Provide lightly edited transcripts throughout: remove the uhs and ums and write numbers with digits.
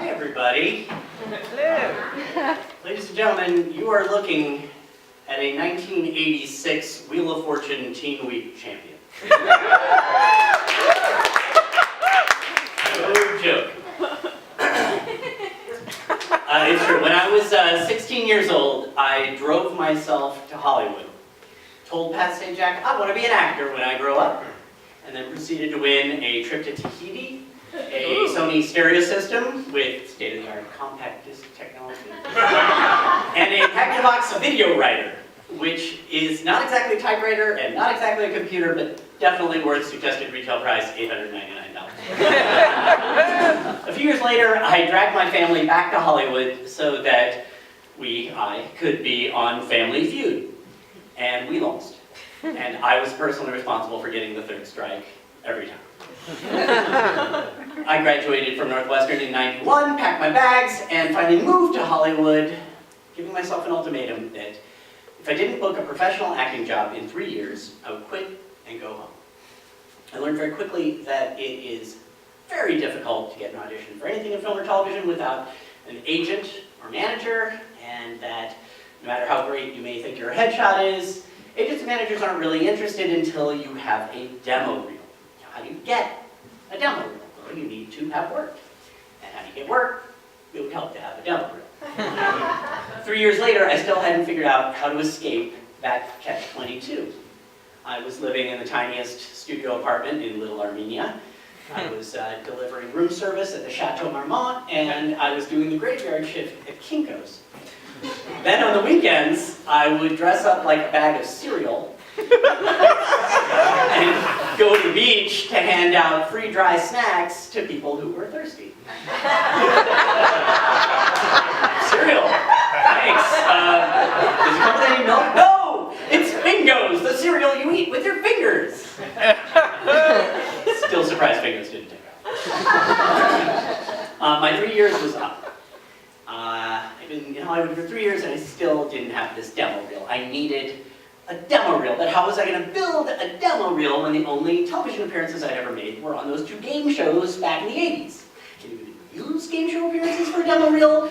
Hi, everybody. Hello. Ladies and gentlemen, you are looking at a 1986 Wheel of Fortune Teen Week champion. No joke. It's true. When I was 16 years old, I drove myself to Hollywood. Told Pat St. Jack I want to be an actor when I grow up, and then proceeded to win a trip to Tahiti, a Sony stereo system with state-of-the-art compact disc technology, and a Magnavox video writer, which is not exactly a typewriter and not exactly a computer, but definitely worth suggested retail price $899. A few years later, I dragged my family back to Hollywood so that I could be on Family Feud. And we lost. And I was personally responsible for getting the third strike every time. I graduated from Northwestern in '91, packed my bags, and finally moved to Hollywood, giving myself an ultimatum that if I didn't book a professional acting job in 3 years, I would quit and go home. I learned very quickly that it is very difficult to get an audition for anything in film or television without an agent or manager, and that no matter how great you may think your headshot is, agents and managers aren't really interested until you have a demo reel. How do you get a demo reel? Well, you need to have work. And how do you get work? It would help to have a demo reel. 3 years later, I still hadn't figured out how to escape that catch-22. I was living in the tiniest studio apartment in Little Armenia. I was delivering room service at the Chateau Marmont, and I was doing the graveyard shift at Kinko's. Then on the weekends, I would dress up like a bag of cereal and go to the beach to hand out free dry snacks to people who were thirsty. Cereal. Thanks. Does it come with any milk? No! It's Fingos, the cereal you eat with your fingers. Still surprised Fingos didn't take out. My 3 years was up. I've been in Hollywood for 3 years and I still didn't have this demo reel. I needed a demo reel, but how was I going to build a demo reel when the only television appearances I'd ever made were on those 2 game shows back in the 80s? Can you even use game show appearances for a demo reel?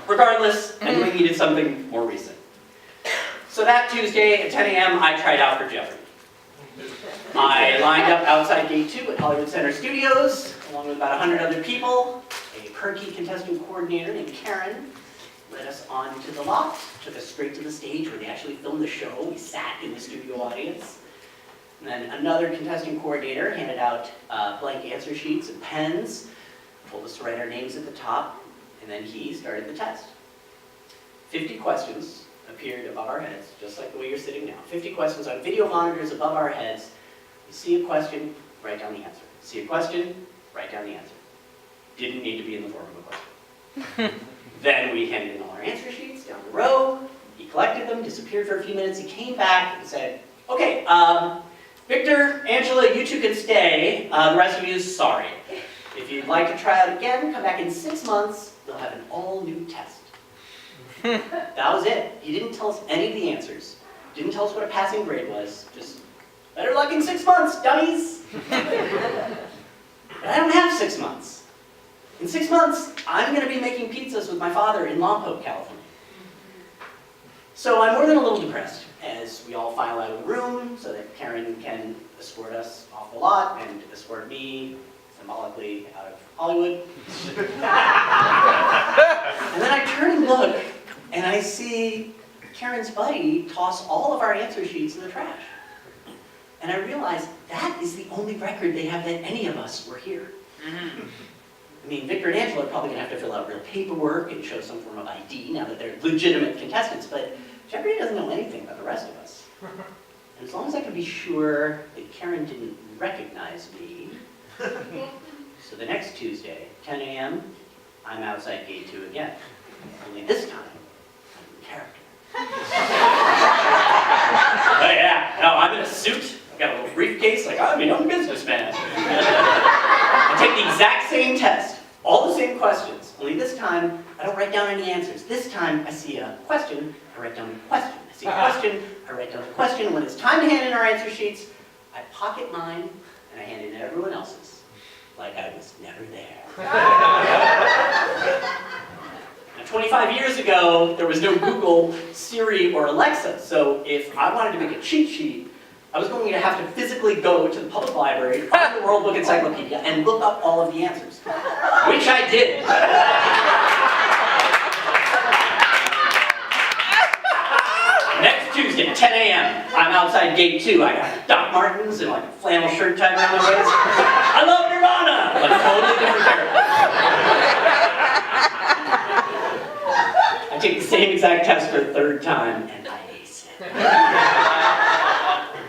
Regardless, I knew I needed something more recent. So that Tuesday at 10 a.m. I tried out for Jeopardy. I lined up outside Gate 2 at Hollywood Center Studios, along with about 100 other people. A perky contestant coordinator named Karen led us onto the lot, took us straight to the stage where they actually filmed the show. We sat in the studio audience. And then another contestant coordinator handed out blank answer sheets and pens, told us to write our names at the top, and then he started the test. 50 questions appeared above our heads, just like the way you're sitting now. 50 questions on video monitors above our heads. You see a question, write down the answer. See a question, write down the answer. Didn't need to be in the form of a question. Then we handed in all our answer sheets down the row. He collected them, disappeared for a few minutes. He came back and said, okay, Victor, Angela, you two can stay. The rest of you, sorry. If you'd like to try out again, come back in 6 months. You'll have an all-new test. That was it. He didn't tell us any of the answers. Didn't tell us what a passing grade was. Just, better luck in 6 months, dummies. But I don't have 6 months. In 6 months, I'm going to be making pizzas with my father in Lompoc, California. So I'm more than a little depressed as we all file out of the room so that Karen can escort us off the lot and escort me symbolically out of Hollywood. And then I turn and look, and I see Karen's buddy toss all of our answer sheets in the trash. And I realize that is the only record they have that any of us were here. I mean, Victor and Angela are probably going to have to fill out real paperwork and show some form of ID now that they're legitimate contestants, but Jeopardy doesn't know anything about the rest of us. And as long as I can be sure that Karen didn't recognize me, so the next Tuesday, 10 a.m., I'm outside Gate 2 again. Only this time, I'm in character. Oh yeah, no, I'm in a suit. I've got a little briefcase like I'm a young businessman. I take the exact same test, all the same questions, only this time I don't write down any answers. This time I see a question, I write down the question. I see a question, I write down the question, and when it's time to hand in our answer sheets, I pocket mine and I hand in everyone else's, like I was never there. 25 years ago, there was no Google, Siri, or Alexa, so if I wanted to make a cheat sheet, I was going to have to physically go to the public library, find the World Book Encyclopedia, and look up all of the answers, which I did. Next Tuesday, 10 a.m., I'm outside gate 2. I got Doc Martens and like a flannel shirt tied around my waist. I love Nirvana! Like totally different character. I take the same exact test for the 3rd time, and I ace it.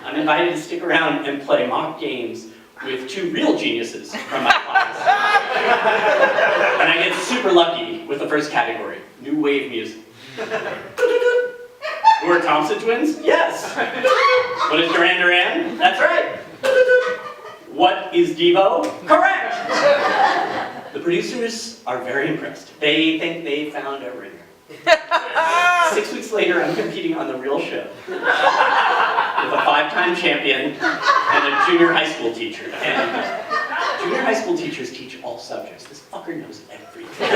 I'm invited to stick around and play mock games with 2 real geniuses from my class. And I get super lucky with the first category, new wave music. Who are Thompson twins? Yes. What is Duran Duran? That's right. What is Devo? Correct. The producers are very impressed. They think they found a ringer. 6 weeks later, I'm competing on The Real Show with a 5-time champion and a junior high school teacher. And junior high school teachers teach all subjects. This fucker knows everything.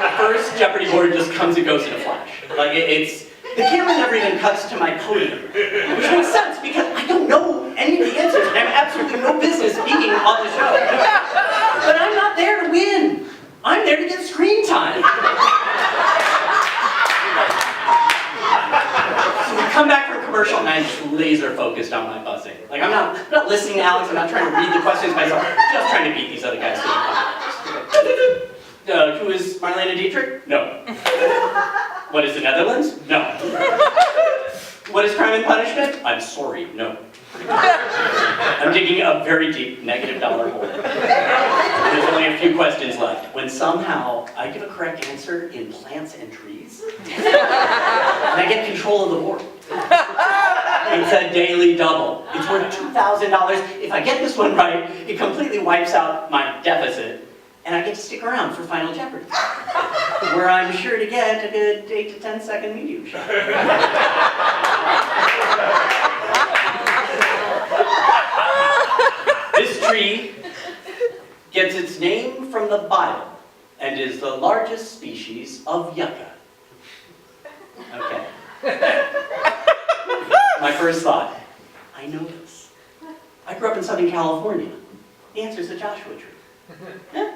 The first Jeopardy board just comes and goes in a flash. Like it's the camera never even cuts to my podium, which makes sense because I don't know any of the answers and I have absolutely no business being on the show. But I'm not there to win. I'm there to get screen time. So we come back from commercial and I'm just laser focused on my buzzing. Like I'm not listening to Alex, I'm not trying to read the questions myself, I'm just trying to beat these other guys to the punch. Who is Marlene Dietrich? No. What is the Netherlands? No. What is Crime and Punishment? I'm sorry, no. I'm digging a very deep $- hole. There's only a few questions left. When somehow I give a correct answer in plants and trees, and I get control of the board. It's a daily double. It's worth $2,000. If I get this one right, it completely wipes out my deficit. And I get to stick around for Final Jeopardy, where I'm sure to get a good 8 to 10 second medium shot. This tree gets its name from the Bible and is the largest species of yucca. Okay. My first thought, I know this. I grew up in Southern California. The answer is the Joshua tree. Yeah.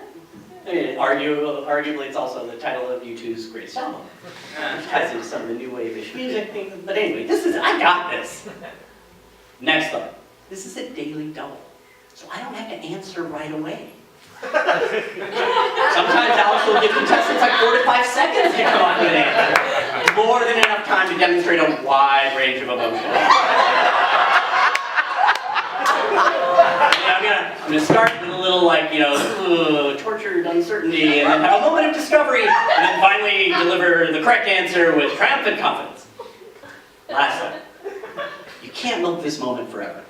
Arguably, it's also the title of U2's greatest album, which ties into some of the new wave-ish music things. But anyway, I got this. Next thought, this is a daily double, so I don't have to answer right away. Sometimes Alex will give contestants like 4 to 5 seconds to come up with an answer. More than enough time to demonstrate a wide range of emotions. I'm gonna start with a little tortured uncertainty, and then have a moment of discovery, and then finally deliver the correct answer with triumphant confidence. Last one. You can't milk this moment forever.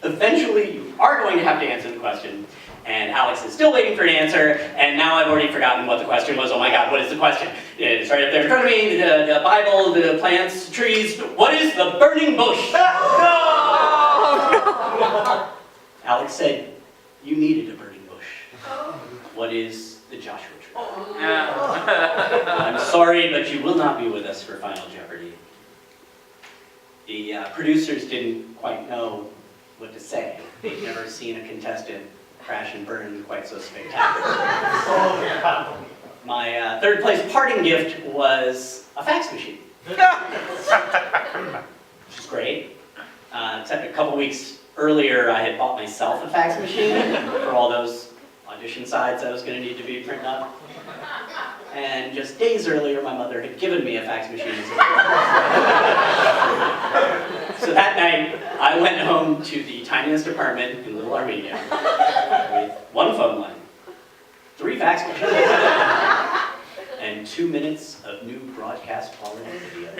Eventually, you are going to have to answer the question, and Alex is still waiting for an answer, and now I've already forgotten what the question was. Oh my God, what is the question? It's right up there in front of me, the Bible, the plants, trees. What is the burning bush? No! Alex said, you needed a burning bush. What is the Joshua tree? I'm sorry, but you will not be with us for Final Jeopardy. The producers didn't quite know what to say. They've never seen a contestant crash and burn quite so spectacular. My third place parting gift was a fax machine. Which is great, except a couple weeks earlier, I had bought myself a fax machine for all those audition sides I was going to need to be printing up. And just days earlier, my mother had given me a fax machine. So that night, I went home to the tiniest apartment in Little Armenia with 1 phone line, 3 fax machines, and 2 minutes of new broadcast quality video.